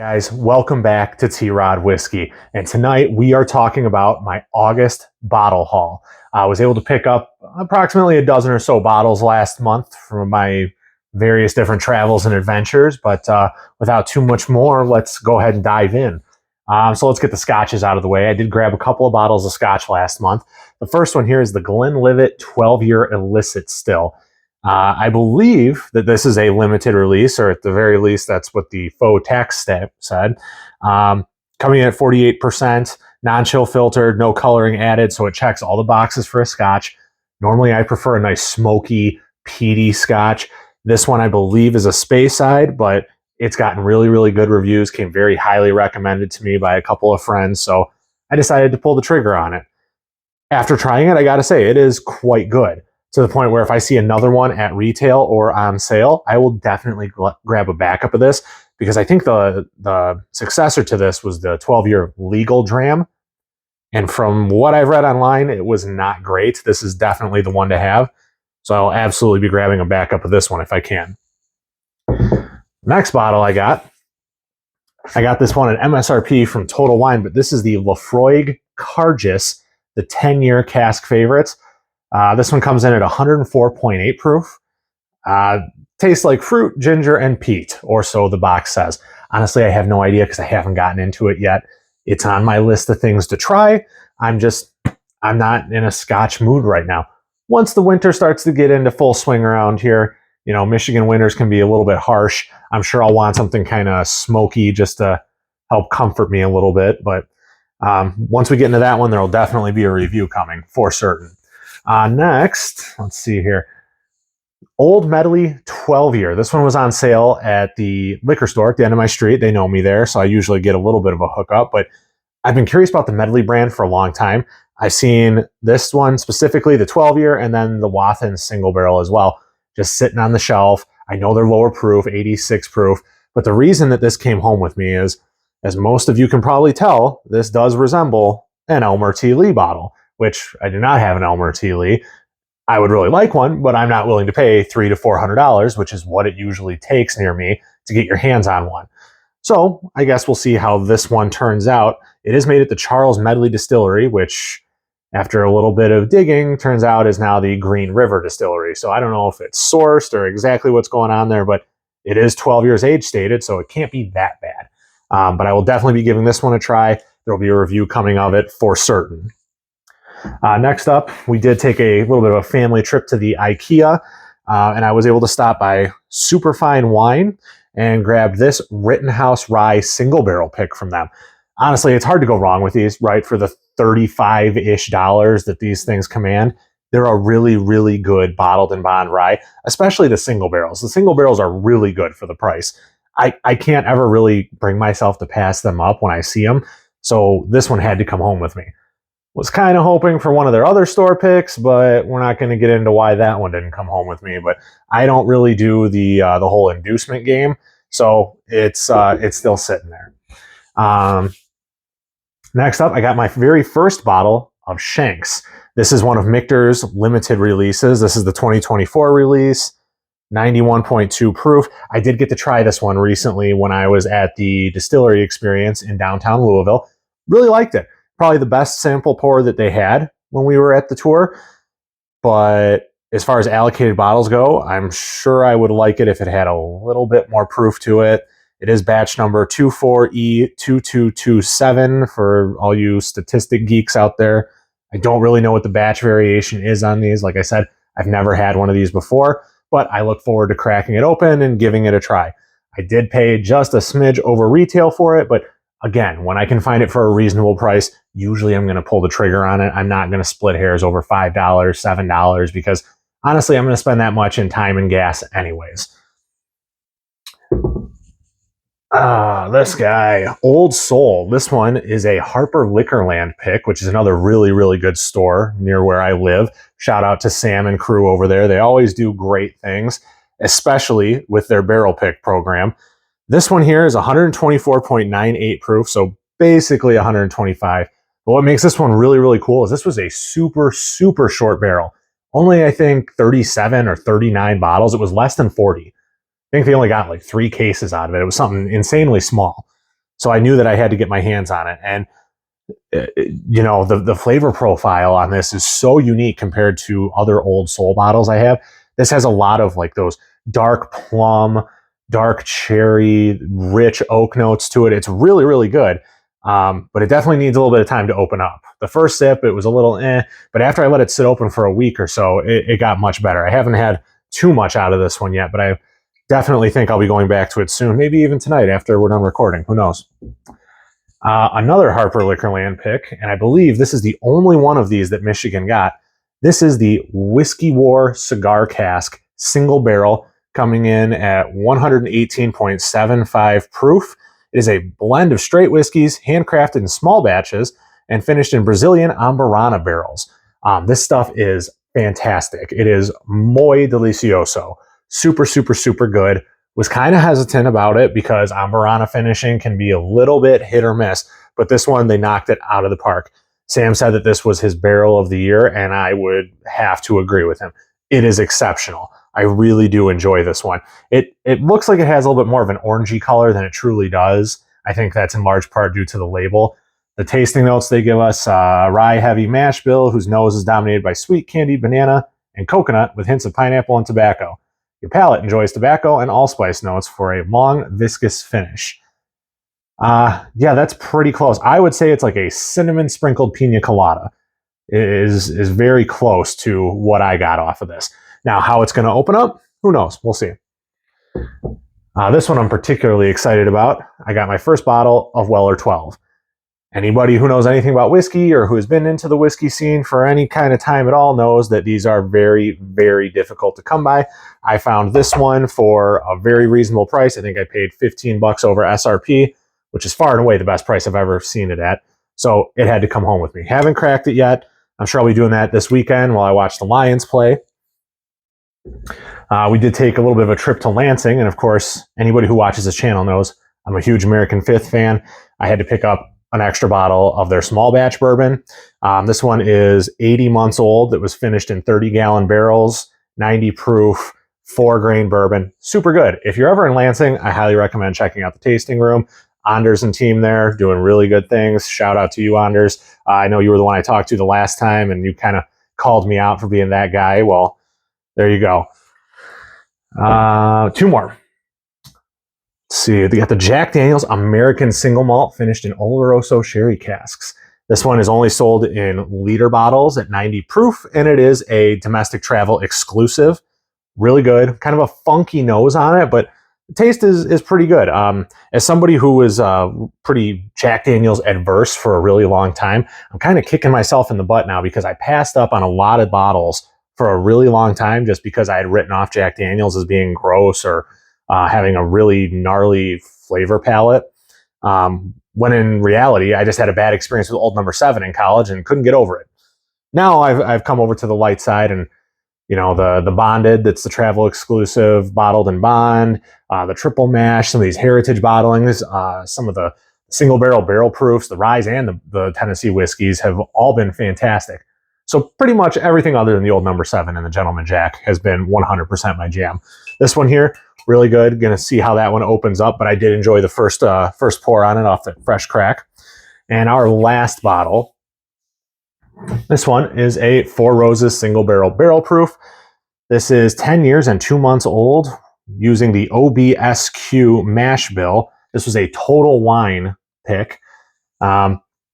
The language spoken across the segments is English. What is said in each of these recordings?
Guys, welcome back to T-Rod Whiskey. And tonight we are talking about my August bottle haul. I was able to pick up approximately a dozen or so bottles last month from my various different travels and adventures. But without too much more, let's go ahead and dive in. So let's get the scotches out of the way. I did grab a couple of bottles of scotch last month. The first one here is the Glenlivet 12-year illicit still. I believe that this is a limited release, or at the very least, that's what the faux text said. Coming in at 48%, non-chill filtered, no coloring added, so it checks all the boxes for a scotch. Normally, I prefer a nice smoky, peaty scotch. This one, I believe, is a Speyside, but it's gotten really, really good reviews, came very highly recommended to me by a couple of friends, so I decided to pull the trigger on it. After trying it, I gotta say, it is quite good, to the point where if I see another one at retail or on sale, I will definitely grab a backup of this, because I think the successor to this was the 12-year legal dram. And from what I've read online, it was not great. This is definitely the one to have. So I'll absolutely be grabbing a backup of this one if I can. Next bottle I got this one at MSRP from Total Wine, but this is the Laphroaig Cargis, the 10-year cask favorites. This one comes in at 104.8 proof. Tastes like fruit, ginger, and peat, or so the box says. Honestly, I have no idea because I haven't gotten into it yet. It's on my list of things to try. I'm not in a scotch mood right now. Once the winter starts to get into full swing around here, you know, Michigan winters can be a little bit harsh. I'm sure I'll want something kind of smoky just to help comfort me a little bit. But once we get into that one, there will definitely be a review coming for certain. Next, let's see here. Old Medley 12-year. This one was on sale at the liquor store at the end of my street. They know me there, so I usually get a little bit of a hookup. But I've been curious about the Medley brand for a long time. I've seen this one specifically, the 12-year, and then the Wathen single barrel as well, just sitting on the shelf. I know they're lower proof, 86 proof. But the reason that this came home with me is, as most of you can probably tell, this does resemble an Elmer T. Lee bottle, which I do not have an Elmer T. Lee. I would really like one, but I'm not willing to pay $300 to $400, which is what it usually takes near me to get your hands on one. So I guess we'll see how this one turns out. It is made at the Charles Medley Distillery, which, after a little bit of digging, turns out is now the Green River Distillery. So I don't know if it's sourced or exactly what's going on there, but it is 12 years age stated, so it can't be that bad. But I will definitely be giving this one a try. There will be a review coming of it for certain. Next up, we did take a little bit of a family trip to the IKEA, and I was able to stop by Superfine Wine and grab this Rittenhouse Rye single barrel pick from them. Honestly, it's hard to go wrong with these, right? For the $35-ish that these things command, they're a really, really good bottled and bond rye, especially the single barrels. The single barrels are really good for the price. I can't ever really bring myself to pass them up when I see them, so this one had to come home with me. Was kind of hoping for one of their other store picks, but we're not going to get into why that one didn't come home with me. But I don't really do the whole inducement game, so it's still sitting there. Next up, I got my very first bottle of Shanks. This is one of Michter's limited releases. This is the 2024 release, 91.2 proof. I did get to try this one recently when I was at the distillery experience in downtown Louisville. Really liked it. Probably the best sample pour that they had when we were at the tour. But as far as allocated bottles go, I'm sure I would like it if it had a little bit more proof to it. It is batch number 24E2227 for all you statistic geeks out there. I don't really know what the batch variation is on these. Like I said, I've never had one of these before, but I look forward to cracking it open and giving it a try. I did pay just a smidge over retail for it, but again, when I can find it for a reasonable price, usually I'm going to pull the trigger on it. I'm not going to split hairs over $5, $7, because honestly, I'm going to spend that much in time and gas anyways. This guy, Old Soul. This one is a Harper Liquorland pick, which is another really, really good store near where I live. Shout out to Sam and crew over there. They always do great things, especially with their barrel pick program. This one here is 124.98 proof, so basically 125. But what makes this one really, really cool is this was a super, super short barrel. Only, I think, 37 or 39 bottles. It was less than 40. I think they only got like 3 cases out of it. It was something insanely small. So I knew that I had to get my hands on it. And the flavor profile on this is so unique compared to other old soul bottles I have. This has a lot of like those dark plum, dark cherry, rich oak notes to it. It's really, really good. But it definitely needs a little bit of time to open up. The first sip, it was a little but after I let it sit open for a week or so, it got much better. I haven't had too much out of this one yet, but I definitely think I'll be going back to it soon, maybe even tonight after we're done recording. Who knows? Another Harper Liquorland pick, and I believe this is the only one of these that Michigan got. This is the Whiskey War Cigar Cask Single Barrel, coming in at 118.75 proof. It is a blend of straight whiskeys, handcrafted in small batches, and finished in Brazilian Amburana barrels. This stuff is fantastic. It is muy delicioso. Super, super, super good. Was kind of hesitant about it because Amburana finishing can be a little bit hit or miss, but this one, they knocked it out of the park. Sam said that this was his barrel of the year, and I would have to agree with him. It is exceptional. I really do enjoy this one. It looks like it has a little bit more of an orangey color than it truly does. I think that's in large part due to the label. The tasting notes they give us, rye heavy mash bill, whose nose is dominated by sweet candied banana and coconut with hints of pineapple and tobacco. Your palate enjoys tobacco and allspice notes for a long, viscous finish. Yeah, that's pretty close. I would say it's like a cinnamon sprinkled pina colada. It is very close to what I got off of this. Now, how it's going to open up, who knows? We'll see. This one I'm particularly excited about. I got my first bottle of Weller 12. Anybody who knows anything about whiskey or who has been into the whiskey scene for any kind of time at all knows that these are very, very difficult to come by. I found this one for a very reasonable price. I think I paid $15 over SRP, which is far and away the best price I've ever seen it at. So it had to come home with me. Haven't cracked it yet. I'm sure I'll be doing that this weekend while I watch the Lions play. We did take a little bit of a trip to Lansing, and of course, anybody who watches this channel knows I'm a huge American Fifth fan. I had to pick up an extra bottle of their small batch bourbon. This one is 80 months old. It was finished in 30-gallon barrels, 90 proof, 4-grain bourbon. Super good. If you're ever in Lansing, I highly recommend checking out the tasting room. Anders and team there doing really good things. Shout out to you, Anders. I know you were the one I talked to the last time, and you kind of called me out for being that guy. Well, there you go. Two more. Let's see. They got the Jack Daniel's American Single Malt finished in Oloroso sherry casks. This one is only sold in liter bottles at 90 proof, and it is a domestic travel exclusive. Really good. Kind of a funky nose on it, but the taste is pretty good. As somebody who was pretty Jack Daniel's adverse for a really long time, I'm kind of kicking myself in the butt now because I passed up on a lot of bottles for a really long time just because I had written off Jack Daniel's as being gross or having a really gnarly flavor palette. When in reality, I just had a bad experience with Old Number 7 in college and couldn't get over it. Now I've come over to the light side, and the bonded, that's the travel exclusive, bottled and bond, the triple mash, some of these heritage bottlings, some of the single barrel proofs, the rye and the Tennessee whiskeys have all been fantastic. So pretty much everything other than the Old Number 7 and the Gentleman Jack has been 100% my jam. This one here, really good. Going to see how that one opens up, but I did enjoy the first pour on it off the fresh crack. And our last bottle, this one is a Four Roses single barrel proof. This is 10 years and 2 months old using the OBSQ mash bill. This was a Total Wine pick.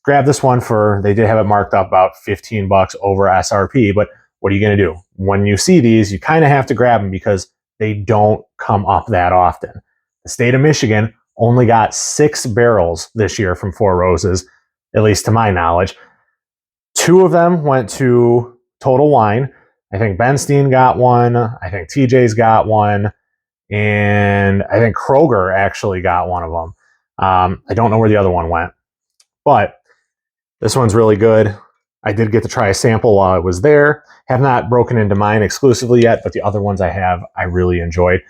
Grab this one they did have it marked up about $15 over SRP, but what are you going to do? When you see these, you kind of have to grab them because they don't come up that often. The state of Michigan only got 6 barrels this year from Four Roses, at least to my knowledge. 2 of them went to Total Wine. I think Ben Steen got one. I think TJ's got one. And I think Kroger actually got one of them. I don't know where the other one went. But this one's really good. I did get to try a sample while I was there. Have not broken into mine exclusively yet, but the other ones I have, I really enjoyed.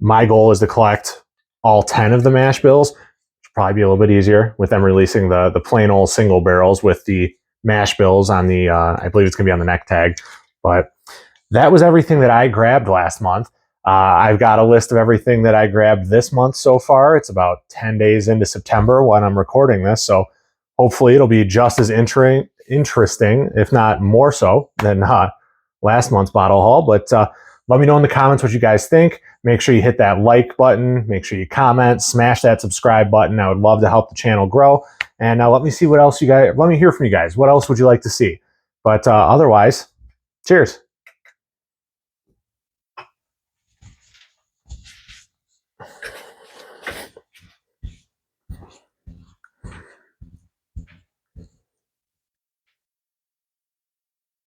My goal is to collect all 10 of the mash bills. It'll probably be a little bit easier with them releasing the plain old single barrels with the mash bills on the, I believe it's going to be on the neck tag. But that was everything that I grabbed last month. I've got a list of everything that I grabbed this month so far. It's about 10 days into September when I'm recording this, so hopefully it'll be just as interesting, if not more so, than last month's bottle haul. But let me know in the comments what you guys think. Make sure you hit that like button. Make sure you comment. Smash that subscribe button. I would love to help the channel grow. And let me see what else you guys, let me hear from you guys. What else would you like to see? But otherwise, cheers.